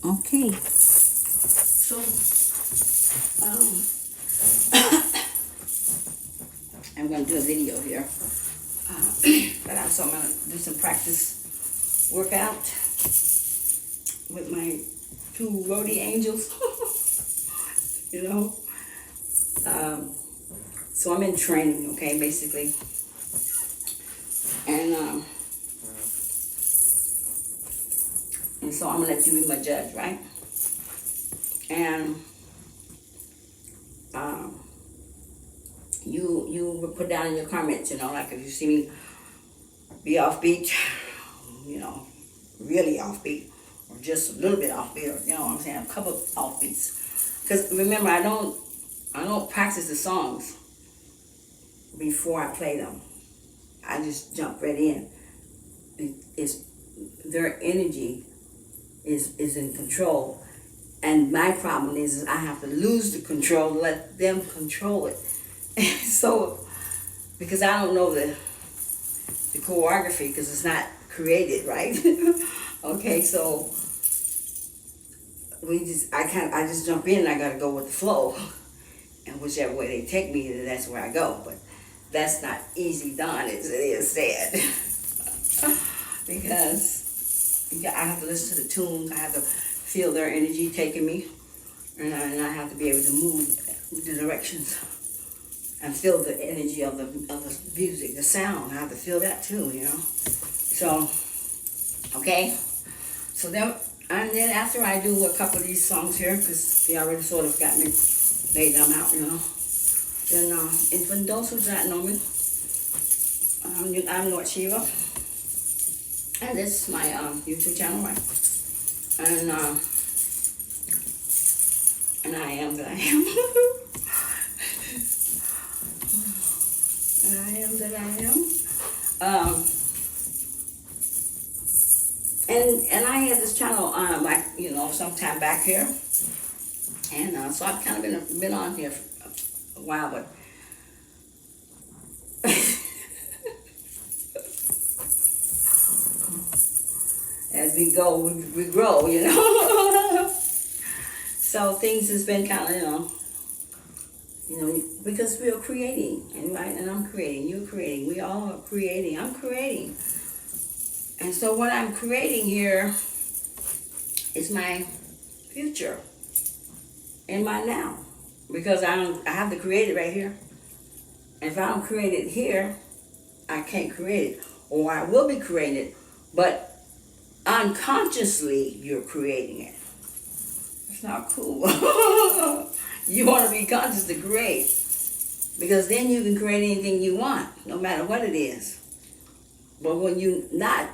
Okay. So, um, I'm going to do a video here. So I'm going to do some practice workout with my two roadie angels. you know. Um, so I'm in training, okay, basically. And and so I'm going to let you be my judge, right? And um, you will put down in your comments, like if you see me be offbeat, really offbeat, or just a little bit offbeat, or what I'm saying, a couple of offbeats. Because remember, I don't practice the songs before I play them. I just jump right in. It's their energy is in control, and my problem is I have to lose the control, let them control it. So because I don't know the choreography because it's not created, right? Okay, so I just jump in and I gotta go with the flow, and whichever way they take me, that's where I go. But that's not easy done, as it is said, because I have to listen to the tunes. I have to feel their energy taking me, and I have to be able to move the directions and feel the energy of the music, the sound. I have to feel that too. So, okay. So then after I do a couple of these songs here, because they already sort of got me laid them out, Then, and for those who don't know me, I'm Lord Shiva, and this is my YouTube channel, right? And I am that I am. I am that I am. And I had this channel sometime back here, and so I've kind of been on here for a while, but as we go, we grow, So things has been kind of, because we are creating, and I'm creating, you're creating, we all are creating, I'm creating. And so what I'm creating here is my future and my now, because I have to create it right here. And if I don't create it here, I can't create it, or I will be creating it, but unconsciously you're creating it. It's not cool. You want to be conscious to create, because then you can create anything you want, no matter what it is. But when you're not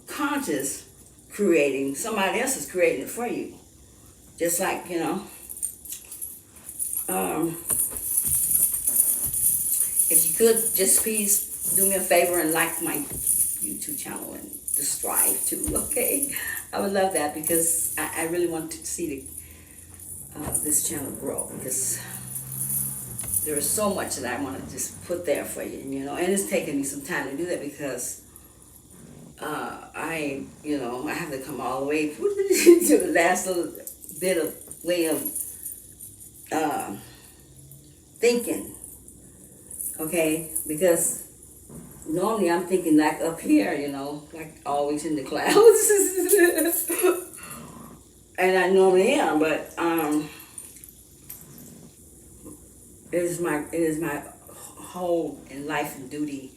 conscious creating, somebody else is creating it for you. Just like, if you could just please do me a favor and like my YouTube channel and subscribe too, okay? I would love that, because I really want to see this channel grow, because there is so much that I want to just put there for you, and it's taking me some time to do that, because I have to come all the way to the last little bit of way of thinking, okay? Because normally I'm thinking like up here, like always in the clouds, and I normally am, but it is my whole in life and duty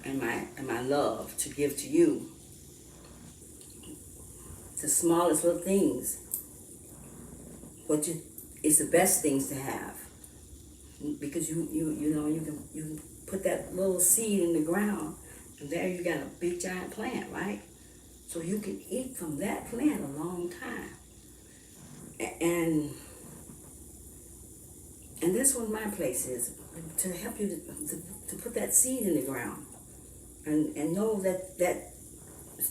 and my love to give to you the smallest little things, but it's the best things to have, because you can put that little seed in the ground, and there you got a big giant plant, right? So you can eat from that plant a long time, and that's what my place is, to help you to put that seed in the ground, and know that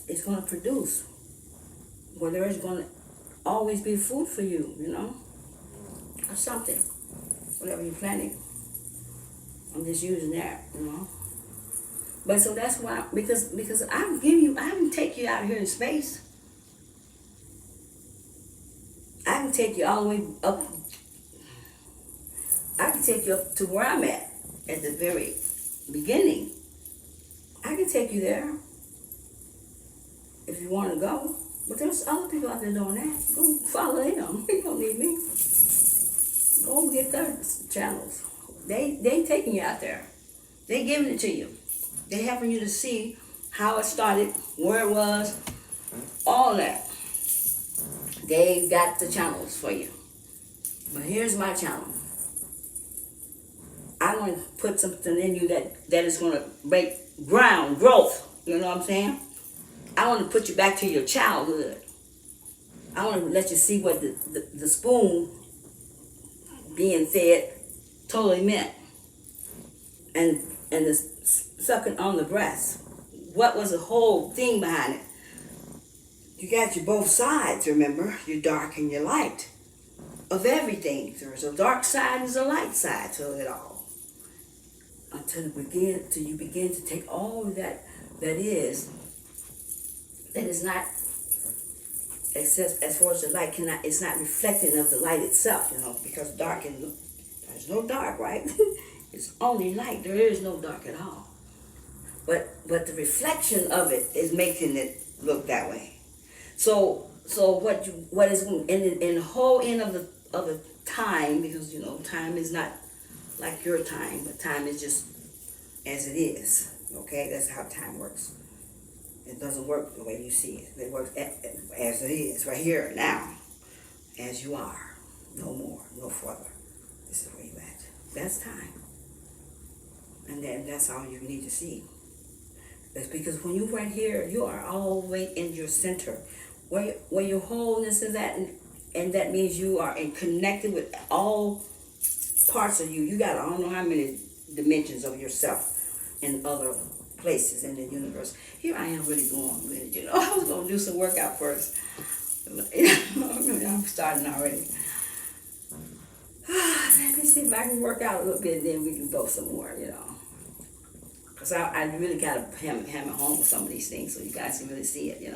it's going to produce, where there is going to always be food for you, or something, whatever you're planting. I'm just using that, But so that's why, because I didn't take you out here in space. I can take you all the way up. I can take you up to where I'm at the very beginning. I can take you there if you want to go. But there's other people out there doing that. Go follow them. You don't need me. Go and get their channels. They taking you out there. They giving it to you. They helping you to see how it started, where it was, all that. They got the channels for you. But here's my channel. I want to put something in you that is going to break ground, growth. You know what I'm saying? I want to put you back to your childhood. I want to let you see what the spoon being fed totally meant. And the sucking on the breast. What was the whole thing behind it? You got your both sides, remember? Your dark and your light of everything. There's a dark side and there's a light side to it all. Until you begin to take all of that is not, as far as the light it's not reflecting of the light itself, because dark and there's no dark, right? It's only light. There is no dark at all. But the reflection of it is making it look that way. So what is in the whole end of the time, because time is not like your time, but time is just as it is. Okay, that's how time works. It doesn't work the way you see it. It works as it is, right here, now, as you are. No more, no further. This is where you at. That's time. And then that's all you need to see. It's because when you're right here, you are all the way in your center. Where your wholeness is at, and that means you are connected with all parts of you. You got I don't know how many dimensions of yourself in other places in the universe. Here I am really going with it. I was going to do some workout first. I'm starting already. Let me see if I can work out a little bit, and then we can go some more, Because I really got to hammer home with some of these things so you guys can really see it, And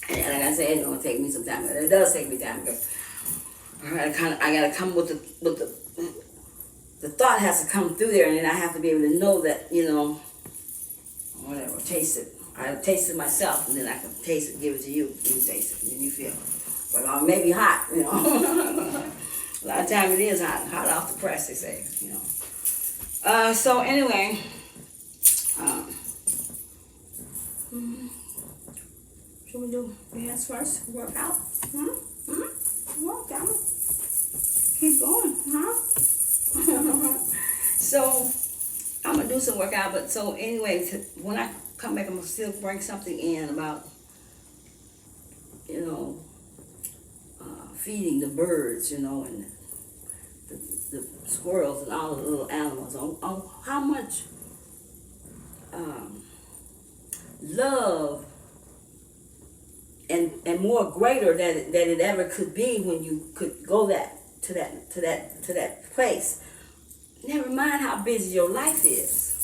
like I said, it's going to take me some time. But it does take me time because I got to come with the thought has to come through there, and then I have to be able to know that, whatever, taste it. I taste it myself, and then I can taste it, give it to you, and you taste it, and then you feel it. But maybe hot, A lot of times it is hot off the press, they say, So anyway, should we do hands first? Work out? Work out. Keep going, So I'm gonna do some workout, but so anyway, when I come back, I'm gonna still bring something in about, feeding the birds, and the squirrels and all the little animals on how much love and more greater than it ever could be when you could go to that place. Never mind how busy your life is.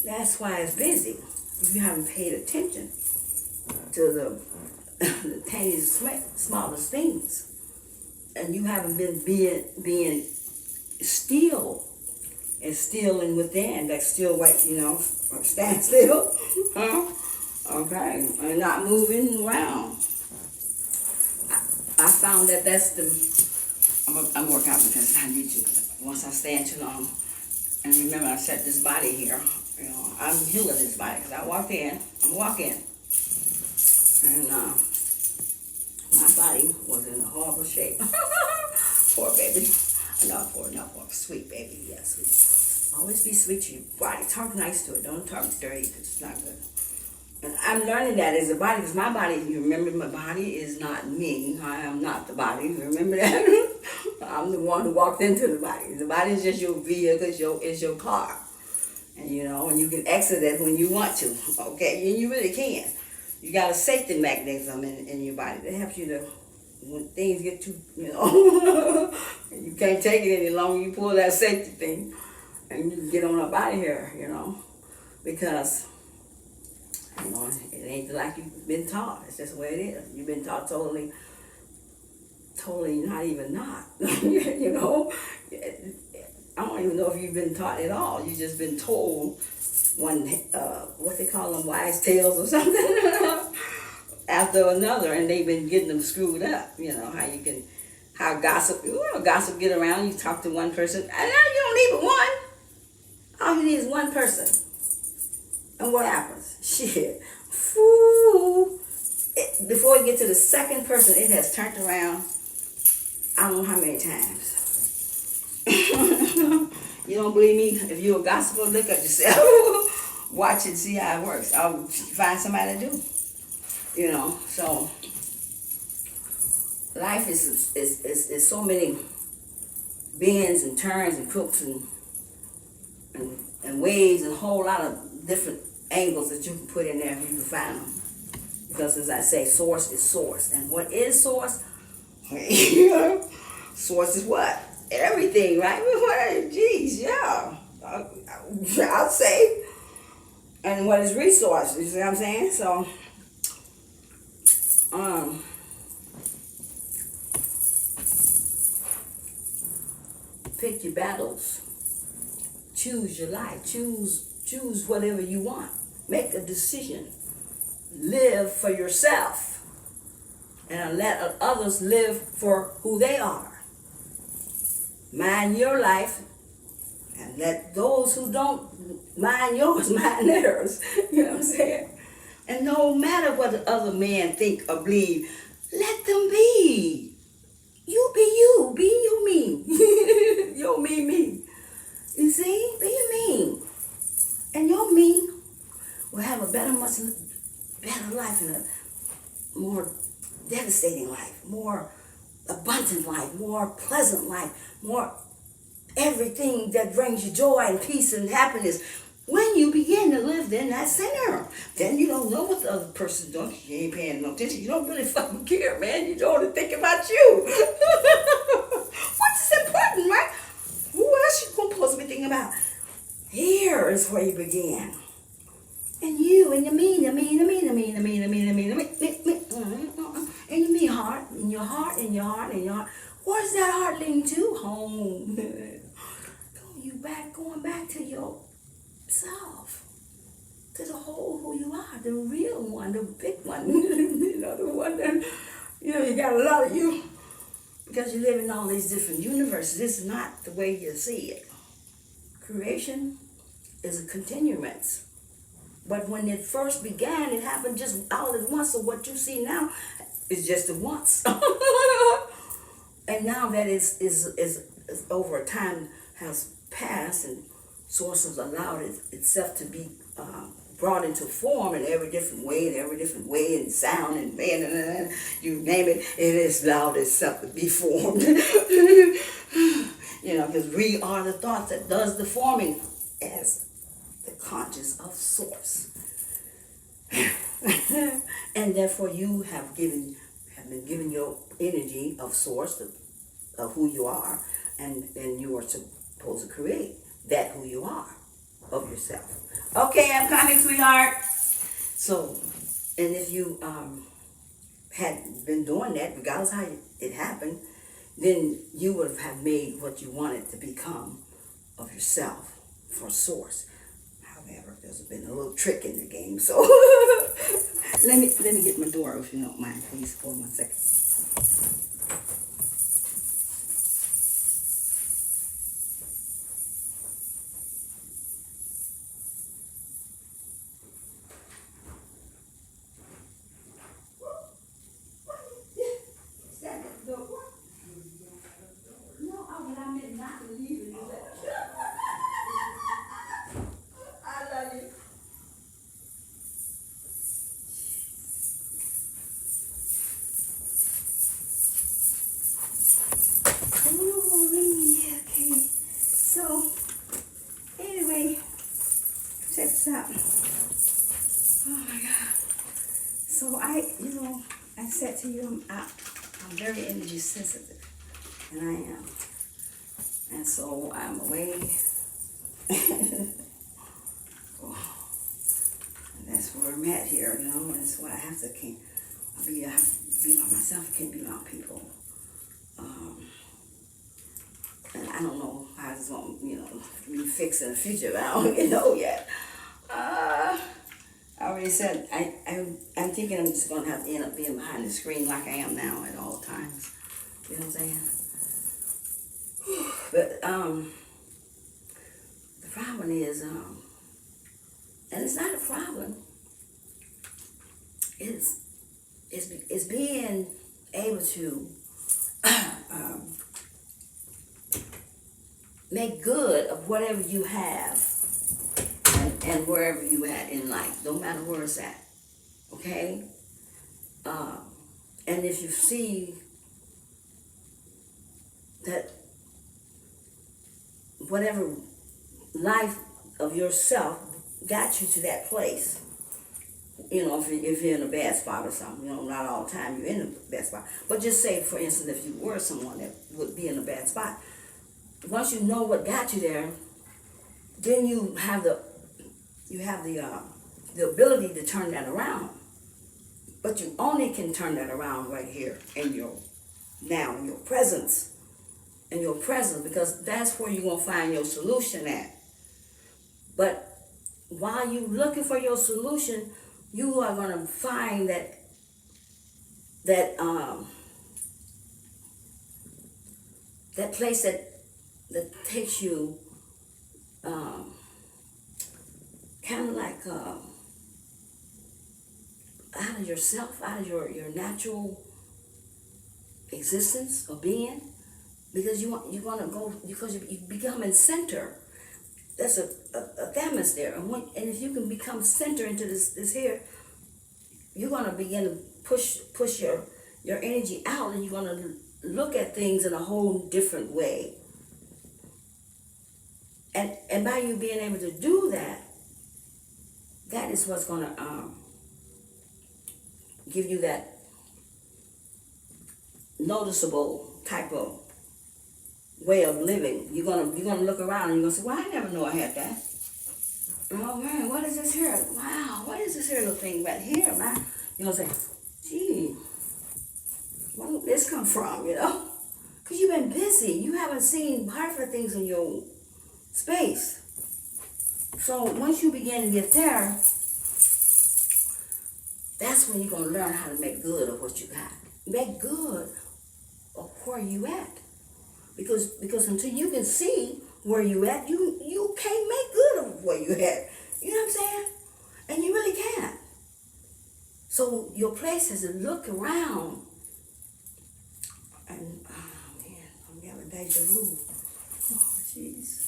That's why it's busy. If you haven't paid attention to the tiniest, smallest things, and you haven't been being still and stilling within, like still right, stand still, okay, and not moving around. I found that's I'm working out because I need to. Once I stand too long, and remember I set this body here, I'm healing this body because I'm walking, and my body was in a horrible shape. Poor baby. Not poor, sweet baby, yeah, sweet. Always be sweet to your body. Talk nice to it. Don't talk dirty because it's not good. And I'm learning that as a body, because my body, you remember, my body is not me. I am not the body. You remember that? I'm the one who walked into the body. The body is just your vehicle, it's your car. And and you can exit it when you want to. Okay, and you really can. You got a safety mechanism in your body that helps you to, when things get too, and you can't take it any longer, you pull that safety thing and you can get on up out of here, because, it ain't like you've been taught. It's just the way it is. You've been taught totally totally not even not. You know, I don't even know if you've been taught at all. You've just been told one, what they call them, wise tales or something, after another, and they've been getting them screwed up. You know, how gossip get around. You talk to one person, and now you don't need but one. All you need is one person. And what happens? Shit. Whew. Before you get to the second person, it has turned around I don't know how many times. You don't believe me? If you're a gossiper, look at yourself. Watch and see how it works. I'll find somebody to do. You know, so life is so many bends and turns and crooks and waves and a whole lot of different angles that you can put in there if you can find them. Because as I say, source is source. And what is source? Source is what? Everything, right? Geez, yeah. I'll say. And what is resource? You see what I'm saying? So, pick your battles. Choose your life. Choose whatever you want. Make a decision. Live for yourself. And let others live for who they are. Mind your life. And let those who don't mind yours mind theirs. You know what I'm saying? And no matter what the other men think or believe, let them be. You be you. Be you me. You me. You see? Be you me. And your me will have a much better life and a more devastating life, more abundant life, more pleasant life, more everything that brings you joy and peace and happiness. When you begin to live in that center, then you don't know what the other person's doing. You ain't paying no attention. You don't really fucking care, man. You don't think about you. What's important, right? Who else you supposed to be thinking about? Here is where you begin. And you, and and your heart, and your heart, and your heart, and your heart. Where's that heart leading to? Home. Going back to yourself, to the whole who you are, the real one, the big one. You know, the one that, you got a lot of you. Because you live in all these different universes. This is not the way you see it. Creation is a continuance. But when it first began, it happened just all at once. So what you see now is just at once. And now that is over time has passed, and source has allowed itself to be brought into form in every different way, and sound and you name it, it has allowed itself to be formed. Because we are the thoughts that does the forming as the conscious of source. And therefore you have been given your energy of source, of who you are, and you are supposed to create that who you are of yourself. Okay, I'm coming, sweetheart. So, and if you had been doing that, regardless how it happened, then you would have made what you wanted to become of yourself for source. However, there's been a little trick in the game, so let me get my door if you don't mind, please. Hold on 1 second. Check this out. Oh my God. So I said to you, I'm very energy sensitive, and I am. And so I'm away. And that's where I'm at here, and that's why I have to be by myself. I can't be around people. it's gonna, be fixed in the future. I don't even know yet. I already said I'm thinking I'm just gonna have to end up being behind the screen like I am now at all times. You know what I'm saying? But the problem is, and it's not a problem. It's being able to make good of whatever you have and wherever you at in life, no matter where it's at. Okay? And if you see that whatever life of yourself got you to that place, if you're in a bad spot or something, not all the time you're in a bad spot. But just say, for instance, if you were someone that would be in a bad spot, once you know what got you there, then you have the ability to turn that around. But you only can turn that around right here in your presence. In your presence, because that's where you're going to find your solution at. But while you're looking for your solution, you are going to find that place that takes you kind of like out of yourself, out of your natural existence or being, because you want to go, because you become in center. There's a thermos there, and if you can become center into this here, you're going to begin to push your energy out, and you're going to look at things in a whole different way. And by you being able to do that, that is what's going to give you that noticeable type of way of living. You're gonna look around and you're gonna say, well, I never knew I had that. Oh man, what is this here? Wow, what is this here little thing right here, man? You're gonna say, gee, where did this come from, Because you've been busy. You haven't seen half of the things in your space. So once you begin to get there, that's when you're gonna learn how to make good of what you got. Make good of where you at. Because until you can see where you at, you can't make good of where you at. You know what I'm saying? And you really can't. So your place is to look around. And, oh man, I'm having deja vu. Oh, jeez.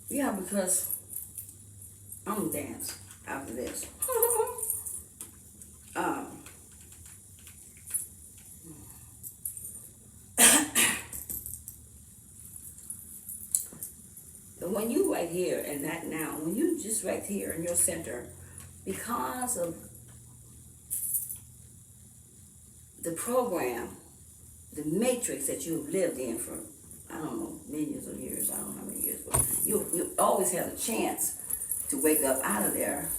Yeah, because I'm gonna dance after this. When you right here and that now, when you just right here in your center, because of the program, the matrix that you've lived in for, I don't know, millions of years, I don't know how many years, but you always have a chance to wake up out of there,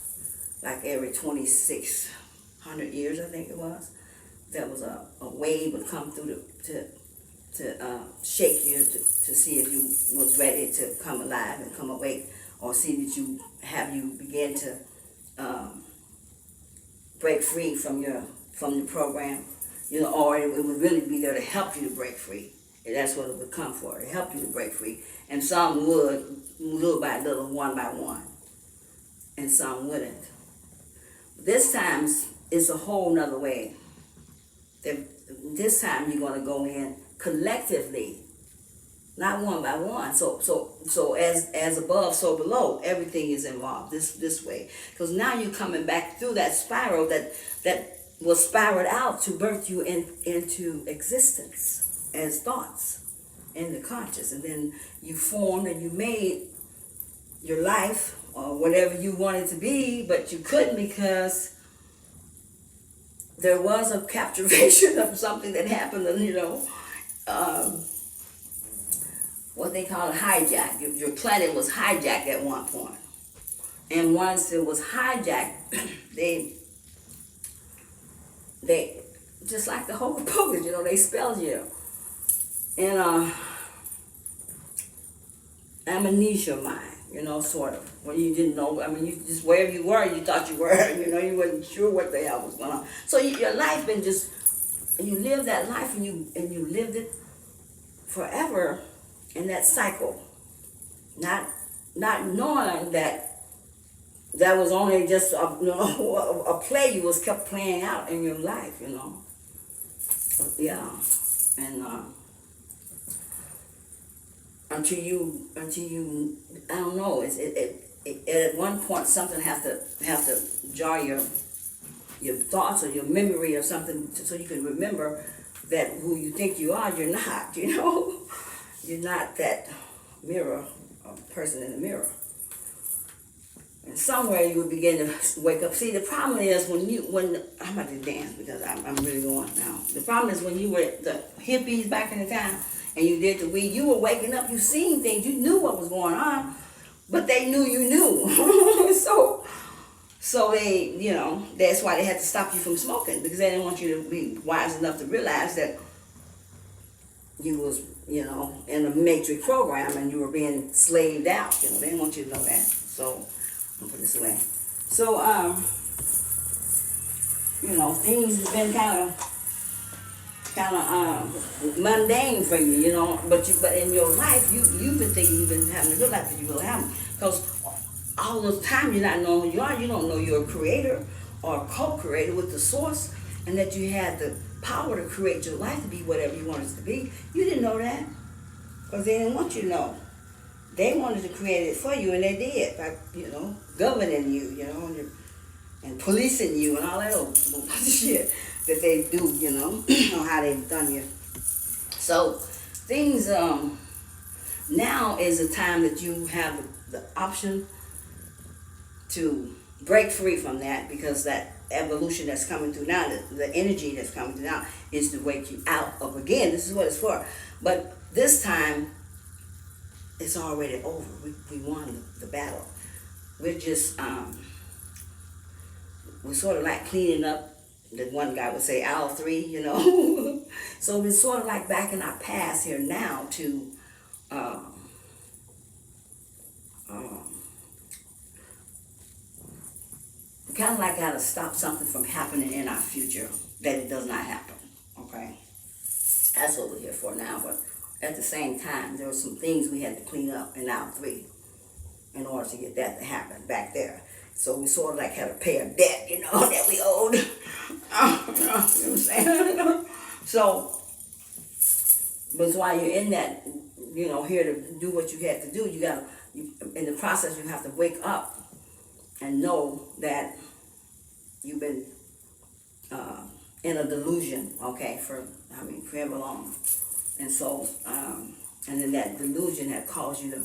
like every 2,600 years, I think it was. There was a wave would come through to shake you to see if you was ready to come alive and come awake, or see that you begin to break free from the program, or it would really be there to help you to break free. And that's what it would come for, to help you to break free. And some would, little by little, one by one, and some wouldn't. This time it's a whole nother way. This time you're going to go in collectively, not one by one. So as above, so below. Everything is involved this way, because now you're coming back through that spiral that was spiraled out to birth you into existence as thoughts in the conscious, and then you formed and you made your life or whatever you wanted to be, but you couldn't because there was a capturation of something that happened, what they call a hijack. Your planet was hijacked at one point. And once it was hijacked, they just like the Hocus Pocus, they spelled you in amnesia mind, sort of. When you didn't know, you just wherever you were, you thought you were, you wasn't sure what the hell was going on. So your life been just, you lived that life and you lived it forever in that cycle, not knowing that was only just a play you was kept playing out in your life, yeah, and until you I don't know, at one point something have to jar your thoughts or your memory or something so you can remember that who you think you are, you're not, you're not that mirror person in the mirror. And somewhere you would begin to wake up. See, the problem is when I'm about to dance because I'm really going now. The problem is when you were the hippies back in the time and you did the weed, you were waking up, you seen things, you knew what was going on, but they knew you knew. So they, that's why they had to stop you from smoking, because they didn't want you to be wise enough to realize that you was, in a matrix program and you were being slaved out. They didn't want you to know that. So I'll put this away. So, things have been kind of mundane for you, but in your life, you've been thinking you've been having a good life, but you really haven't, because all the time you're not knowing who you are. You don't know you're a creator or a co-creator with the source, and that you had the power to create your life to be whatever you want it to be. You didn't know that, because they didn't want you to know. They wanted to create it for you, and they did by, governing you, and policing you and all that old shit that they do, or how they've done you. So things, now is a time that you have the option to break free from that, because that evolution that's coming through now, the energy that's coming through now is to wake you out of, again, this is what it's for. But this time, it's already over. We won the battle. We're just, we're sort of like cleaning up, the one guy would say, aisle 3, So we're sort of like back in our past here now to, kind of like how to stop something from happening in our future, that it does not happen, okay? That's what we're here for now, but at the same time, there were some things we had to clean up in aisle 3 in order to get that to happen back there. So we sort of like had to pay a debt, that we owed. You know what I'm saying? So, but while you're in that, here to do what you had to do, in the process, you have to wake up and know that you've been in a delusion, okay, forever long. And so, and then that delusion had caused you to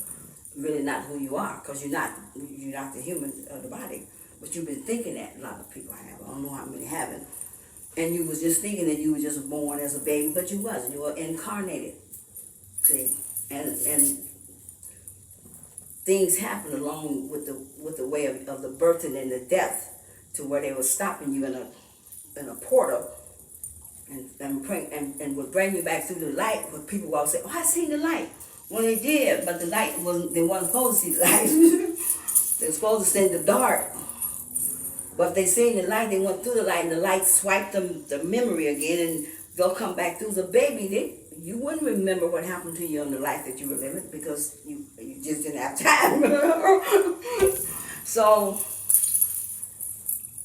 really not who you are, because you're not the human of the body. But you've been thinking that. A lot of people have. I don't know how many haven't. And you was just thinking that you were just born as a baby, but you wasn't. You were incarnated. See, and things happened along with the way of the birthing and the death, to where they were stopping you in a portal, and would bring you back through the light. Where people would say, "Oh, I seen the light." Well, they did, but the light they wasn't supposed to see the light. They were supposed to stay in the dark. But if they seen the light, they went through the light, and the light swiped them the memory again, and they'll come back through the baby. You wouldn't remember what happened to you in the life that you were living, because you just didn't have time. So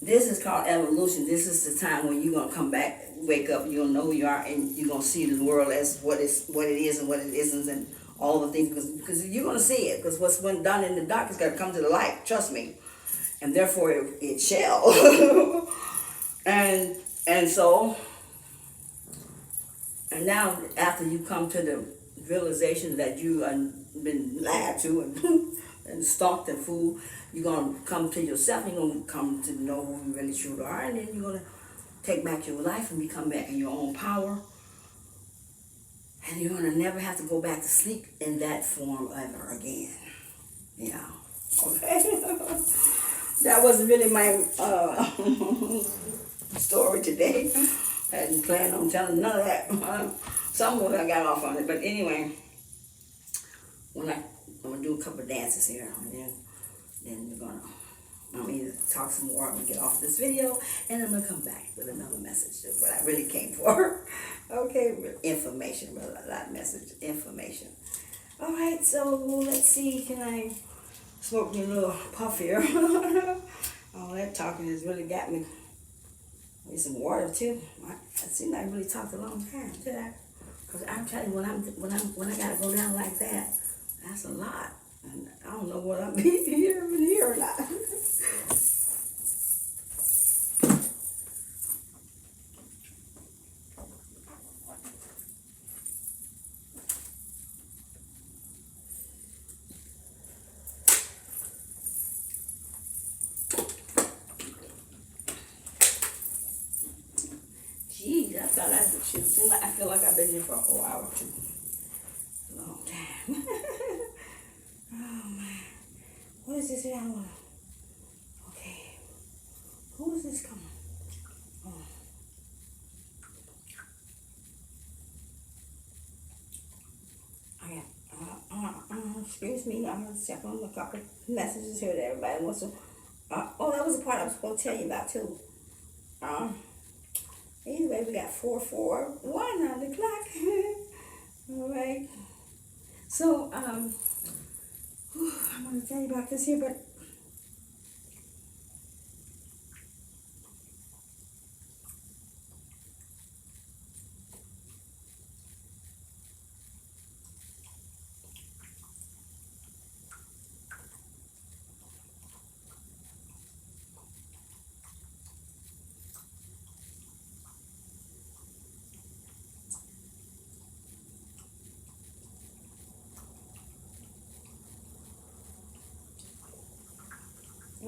this is called evolution. This is the time when you're gonna come back, wake up, you're gonna know who you are, and you're gonna see the world as what it is and what it isn't, and all the things, because you're gonna see it. Because what's been done in the dark is gonna come to the light. Trust me. And therefore it shall. and so, and now after you come to the realization that you have been lied to and stalked and fooled, you're going to come to yourself, you're going to come to know who you really truly are, and then you're going to take back your life and become back in your own power. And you're going to never have to go back to sleep in that form ever again. Yeah. Okay? That wasn't really my story today. I hadn't planned on telling none of that. Some of it I got off on it, but anyway, I'm gonna do a couple of dances here, and then we're gonna either talk some more. I'm gonna get off this video, and I'm gonna come back with another message. What I really came for. Okay, information, but not message, information. All right, so let's see. Can I smoke me a little puff here? All that talking has really got me. Need some water too. It seems like I really talked a long time, did I? Because I'm telling you, when I gotta go down like that, that's a lot. And I don't know what I'm here or not. Geez, I thought I feel like I've been here for a whole hour too. A long time. Oh man. What is this here? Okay. Who is this coming? Oh. Okay. Excuse me. I'm gonna check on a couple messages here that everybody wants to. Oh, that was the part I was supposed to tell you about too. Anyway, we got 441 on the clock. All right. So, I'm going to tell you about this here, but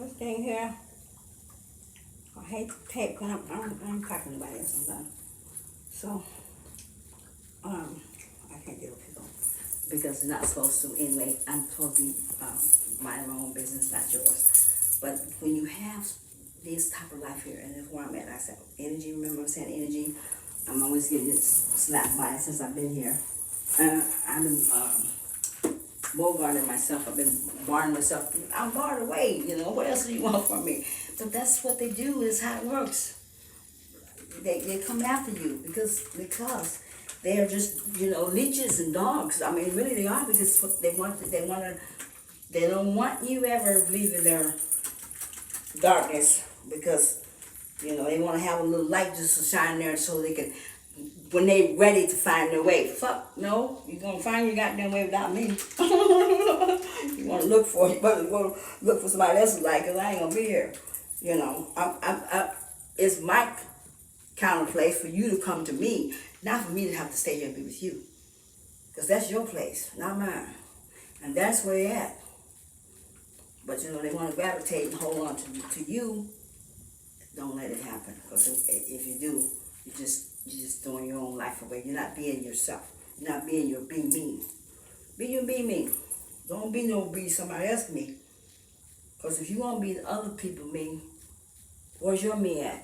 this thing here, I hate the tape because I'm talking about it sometimes. So, I can't deal with people because it's not supposed to. Anyway, I'm supposed to be minding my own business, not yours. But when you have this type of life here, and that's where I'm at, I said, energy, remember I'm saying energy, I'm always getting it slapped by it since I've been here. I've been guarding myself. I've been barring myself. I'm barred away, what else do you want from me? But that's what they do, is how it works. They come after you because they're just, leeches and dogs. I mean, really they are, because they don't want you ever leaving their darkness, because, they want to have a little light just to shine there so they can, when they ready to find their way. Fuck, no, you're going to find your goddamn way without me. You want to look for it, but you want to look for somebody else's light, because I ain't going to be here. It's my kind of place for you to come to me, not for me to have to stay here and be with you. Because that's your place, not mine. And that's where you're at. But they want to gravitate and hold on to you. Don't let it happen. Because if you do, you're just throwing your own life away. You're not being yourself. You're not being me. Be you, be me. Don't be somebody else me. Because if you want to be other people me, where's your me at?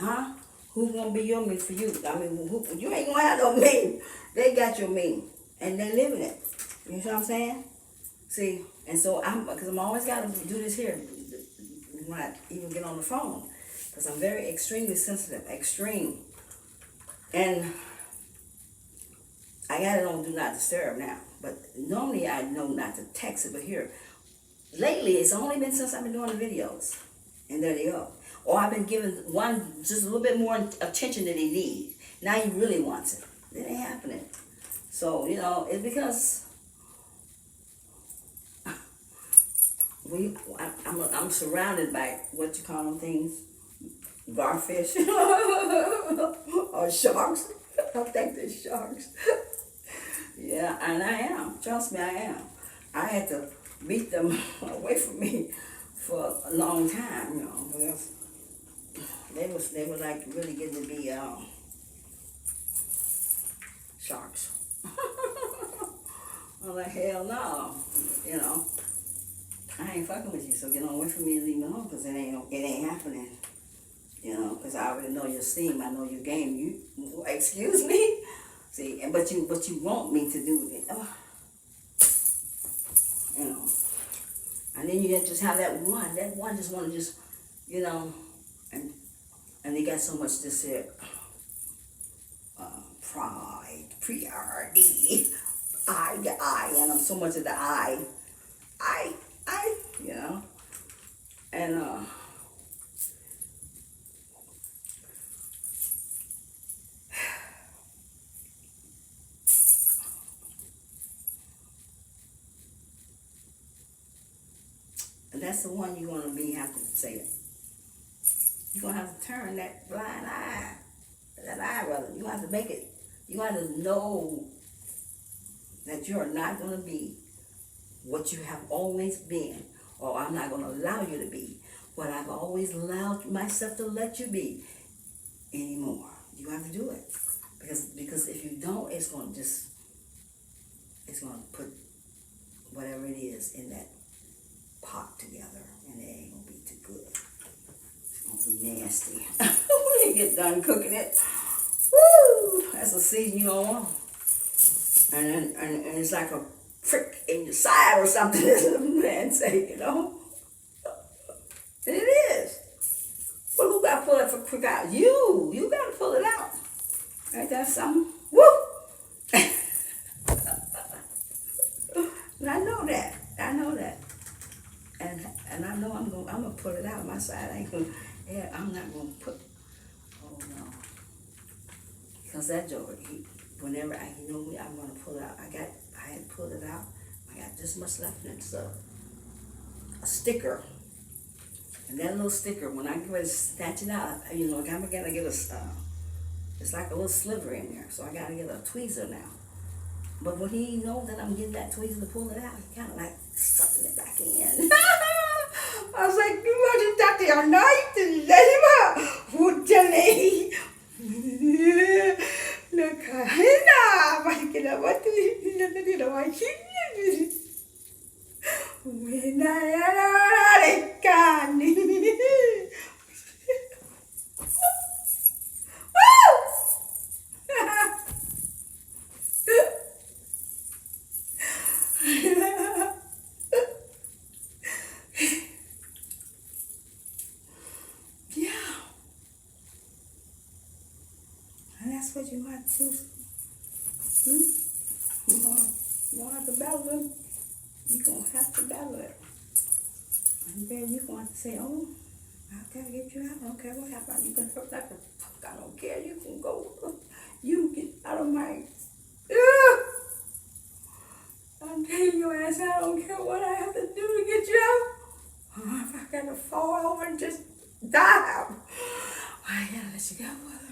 Huh? Who's going to be your me for you? I mean, you ain't going to have no me. They got your me. And they live in it. You know what I'm saying? See, and so because I'm always got to do this here when I even get on the phone. Because I'm very extremely sensitive. Extreme. And I got it on Do Not Disturb now. But normally I know not to text it. But here, lately, it's only been since I've been doing the videos. And there they go. Or I've been giving one just a little bit more attention than he needs. Now he really wants it. It ain't happening. So, it's because I'm surrounded by, what you call them things? Garfish. Or sharks. I think they're sharks. Yeah, and I am. Trust me, I am. I had to beat them away from me for a long time, because they were like really getting to be sharks. I'm like, hell no, I ain't fucking with you, so get on away from me and leave me alone, cause it ain't happening. You know, cause I already know your steam, I know your game. You, excuse me. See, but you want me to do it. You know, and then you just have that one. That one just want to just, you know, and they got so much this here pride, P-R-D, I, and I'm so much of the I, you know, and and that's the one you're gonna have to say it. You're gonna have to turn that blind eye, that eye rather. You have to make it. You have to know that you're not gonna be what you have always been, or I'm not gonna allow you to be what I've always allowed myself to let you be anymore. You have to do it because if you don't, it's gonna put whatever it is in that pot together, and it ain't gonna be too good. It's gonna be nasty. When you get done cooking it, woo! That's a season you don't want. And it's like a prick in your side or something, as the man say, you know. And it is. But who got to pull that for quick out? You got to pull it out. Ain't that something? Woo! And I know that. And I know I'm gonna pull it out. My side ain't gonna. Yeah, I'm not gonna put. Oh no. Because that joker, whenever he know me, I'm gonna pull it out. I had pulled it out. I got this much left, and it's a sticker. And that little sticker, when I get ready to snatch it out, you know, I gotta get it's like a little sliver in there, so I gotta get a tweezer now. But when he knows that I'm getting that tweezer to pull it out, he kind of like sucking it back in. I was like, you want to talk to your knife and let him out? Who's the lady? Look, that's what you want to do. You don't have to battle them. You're going to have to battle it. And then you're going to say, oh, I gotta get you out. I don't care what happens. You can hurt like a fuck. I don't care. You can go. You get out of my. I'm telling your ass, I don't care what I have to do to get you out. If I gotta fall over and just die, I gotta let you go with her.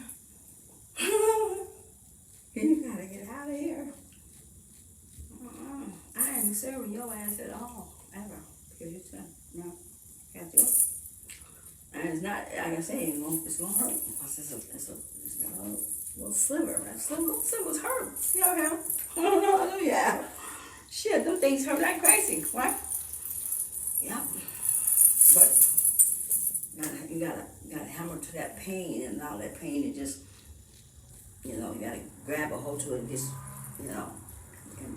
You gotta get out of here. I ain't serving your ass at all, ever. Because you said, no, got you. And it's not, like I say, it's gonna hurt. Because it's a little sliver. That little sliver's hurt. You know him? Oh, yeah. Shit, them things hurt like crazy, right? Yeah. But you gotta hammer to that pain and allow that pain to just, you know, you gotta grab a hold to it and just, you know.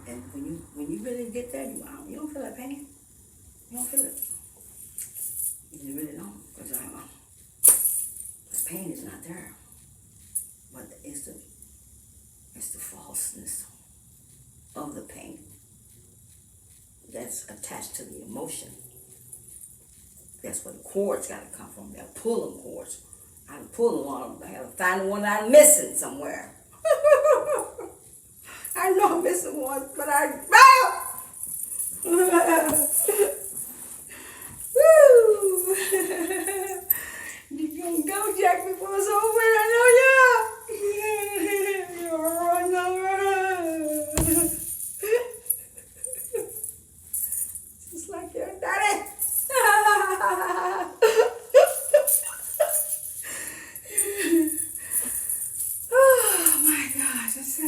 And when you really get there, you don't feel that pain. You don't feel it. You really don't. Because the pain is not there. But it's the falseness of the pain that's attached to the emotion. That's where the cords got to come from. They're pulling cords. I can pull them on them. I got to find the one that I'm missing somewhere. I know I'm missing one, but Woo! You gonna go, Jack, before it's over? I know you. You're run over. Just like your daddy. Oh my gosh, that's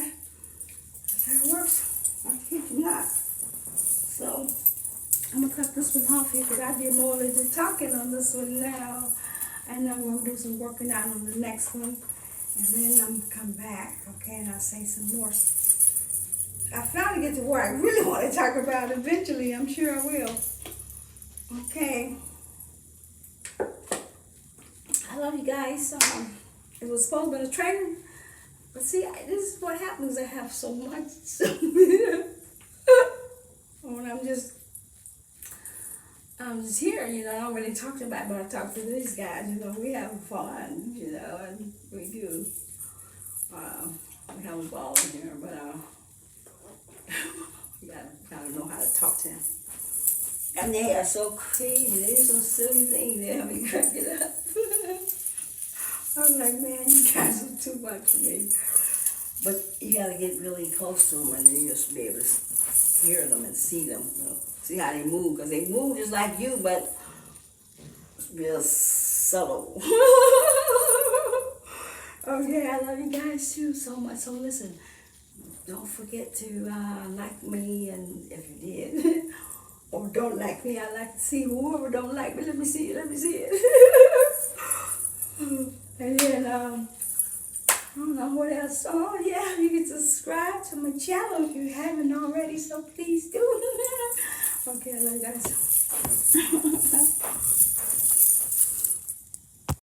how it works. I kid you not. So, one off here because I did more than just talking on this one now. And I'm going to do some working out on the next one. And then I'm going to come back, okay, and I'll say some more. I finally get to where I really want to talk about eventually. I'm sure I will. Okay. I love you guys. It was supposed to be a training. But see, this is what happens. I have so much. When I'm just here, you know, I don't really talk about it, but I talk to these guys, you know, we have fun, you know, and we do. We have a ball in here, but you gotta kind of know how to talk to them. And they are so crazy. They do some silly things. They have me cracking up. I'm like, man, you guys are too much for me. But you gotta get really close to them and then you'll just be able to hear them and see them. You know, see how they move, because they move just like you, but it's real subtle. Okay, I love you guys too so much. So listen, don't forget to like me, and if you did, or don't like me, I like to see whoever don't like me. Let me see it. And then I don't know what else. Oh yeah, you can subscribe to my channel if you haven't already, so please do. Okay, I love you guys.